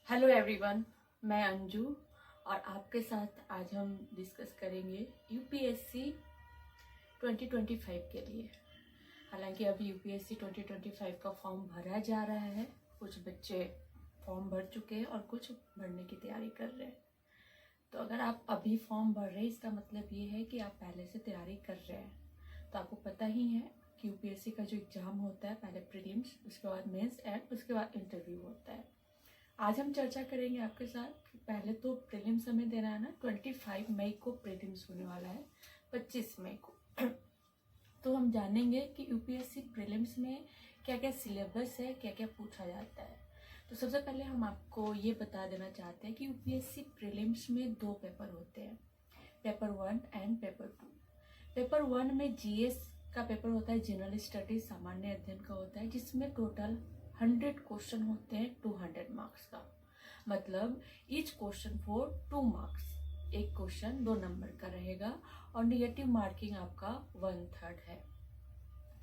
Hello everyone, मैं अंजू और आपके साथ आज हम डिस्कस करेंगे यूपीएससी 2025 के लिए। हालांकि अभी यूपीएससी 2025 का फॉर्म भरा जा रहा है। कुछ बच्चे फॉर्म भर चुके हैं और कुछ भरने की तैयारी कर रहे हैं। तो अगर आप अभी फॉर्म भर रहे हैं, इसका मतलब ये है कि आप पहले से तैयारी कर रहे हैं। तो आपको पता ही है कि यूपीएससी का जो एग्ज़ाम होता है, पहले प्रीलिम्स, उसके बाद मेंस एंड उसके बाद इंटरव्यू होता है। आज हम चर्चा करेंगे आपके साथ कि पहले तो प्रीलिम्स हमें देना है ना, 25 मई को प्रीलिम्स होने वाला है, 25 मई को। तो हम जानेंगे कि यूपीएससी प्रीलिम्स में क्या क्या सिलेबस है, क्या क्या पूछा जाता है। तो सबसे पहले हम आपको ये बता देना चाहते हैं कि यूपीएससी प्रीलिम्स में 2 पेपर होते हैं, पेपर 1 एंड पेपर 2। पेपर 1 में जीएस का पेपर होता है, जनरल स्टडीज, सामान्य अध्ययन का होता है, जिसमें टोटल 100 क्वेश्चन होते हैं 200 मार्क्स का। मतलब ईच क्वेश्चन फॉर 2 मार्क्स। एक क्वेश्चन 2 नंबर का रहेगा और निगेटिव मार्किंग आपका 1/3 है।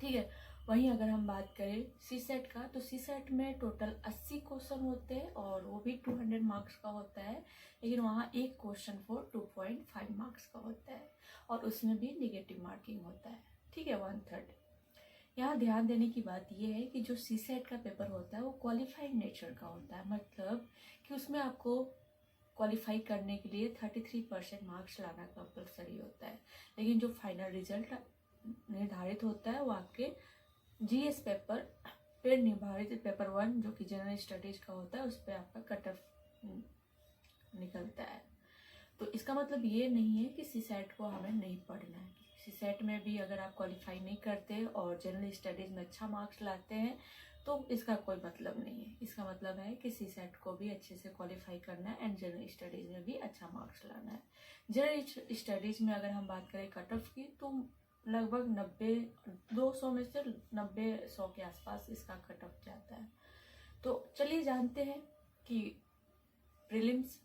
ठीक है। वहीं अगर हम बात करें सी सेट का, तो सी सेट में टोटल 80 क्वेश्चन होते हैं और वो भी 200 मार्क्स का होता है, लेकिन वहाँ एक क्वेश्चन फॉर 2.5 मार्क्स का होता है और उसमें भी निगेटिव मार्किंग होता है। ठीक है, 1/3। यहाँ ध्यान देने की बात यह है कि जो सी सेट का पेपर होता है वो क्वालिफाइड नेचर का होता है। मतलब कि उसमें आपको क्वालिफाई करने के लिए 33% मार्क्स लाना कंपल्सरी होता है, लेकिन जो फाइनल रिजल्ट निर्धारित होता है वो आपके जीएस पेपर पे निर्धारित, पेपर 1 जो कि जनरल स्टडीज का होता है, उस पर आपका कट ऑफ निकलता है। तो इसका मतलब ये नहीं है कि सी सेट को हमें नहीं पढ़ना है। सी सेट में भी अगर आप क्वालिफाई नहीं करते और जनरल स्टडीज़ में अच्छा मार्क्स लाते हैं तो इसका कोई मतलब नहीं है। इसका मतलब है कि सी सेट को भी अच्छे से क्वालिफाई करना है एंड जनरल स्टडीज़ में भी अच्छा मार्क्स लाना है। जनरल स्टडीज़ में अगर हम बात करें कट ऑफ की, तो लगभग 200 में से 90-100 के आसपास इसका कट ऑफ जाता है। तो चलिए जानते हैं कि प्रीलिम्स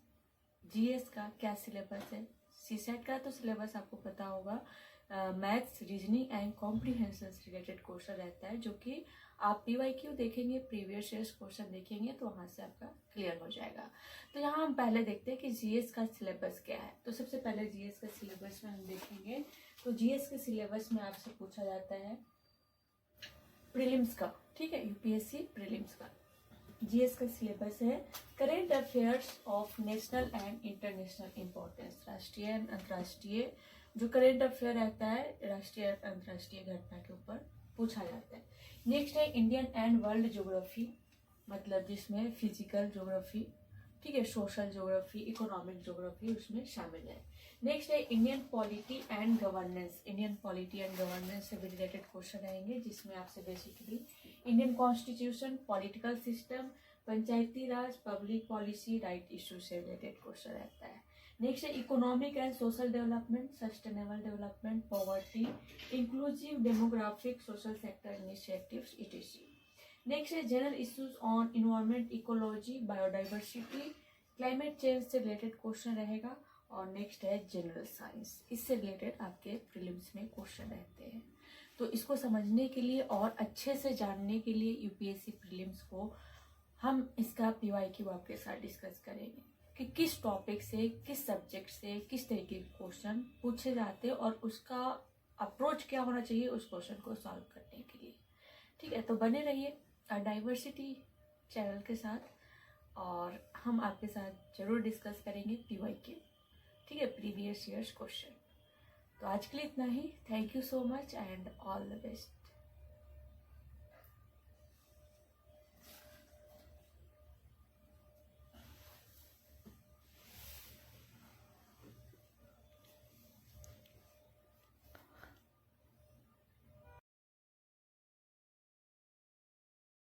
जीएस का क्या सिलेबस है। सीसेट का तो सिलेबस आपको पता होगा, maths, reasoning and comprehension related question रहता है, जो कि आप पीवाईक्यू देखेंगे, प्रीवियस ईयर्स क्वेश्चन देखेंगे तो वहां से आपका क्लियर हो जाएगा। तो यहाँ हम पहले देखते हैं कि जीएस का सिलेबस क्या है। तो सबसे पहले जीएस का सिलेबस में हम देखेंगे, तो जीएस के सिलेबस में आपसे पूछा जाता है प्रीलिम्स का। ठीक है, यूपीएससी प्रीलिम्स का जीएस का सिलेबस है current affairs of national and international importance. राष्ट्रीय एंड अंतर्राष्ट्रीय जो करेंट अफेयर रहता है, राष्ट्रीय अंतर्राष्ट्रीय घटना के ऊपर पूछा जाता है। नेक्स्ट है इंडियन एंड वर्ल्ड ज्योग्राफी, मतलब जिसमें फिजिकल ज्योग्राफी, ठीक है, सोशल ज्योग्राफी, इकोनॉमिक ज्योग्राफी उसमें शामिल है। नेक्स्ट है Indian polity and governance. Indian polity and governance से भी रिलेटेड क्वेश्चन रहेंगे, जिसमें आपसे basically Indian constitution, political system, Panchayati Raj, public policy, right issue से रिलेटेड क्वेश्चन रहता है। नेक्स्ट है economic and social development, sustainable development, poverty, inclusive demographic, social sector initiatives, ETC. Next है general issues on environment, ecology, biodiversity, climate change से related question रहेगा। और next है general science, इससे रिलेटेड आपके प्रीलिम्स में क्वेश्चन रहते हैं। तो इसको समझने के लिए और अच्छे से जानने के लिए यूपीएससी प्रीलिम्स को हम इसका पीवाईक्यू आपके साथ डिस्कस करेंगे कि किस टॉपिक से, किस सब्जेक्ट से, किस तरीके के क्वेश्चन पूछे जाते हैं और उसका अप्रोच क्या होना चाहिए उस क्वेश्चन को सॉल्व करने के लिए। ठीक है, तो बने रहिए डाइवर्सिटी चैनल के साथ और हम आपके साथ जरूर डिस्कस करेंगे पीवाईक्यू। ठीक है, प्रीवियस ईयर्स क्वेश्चन। तो आज के लिए इतना ही। Thank you so much and all the best.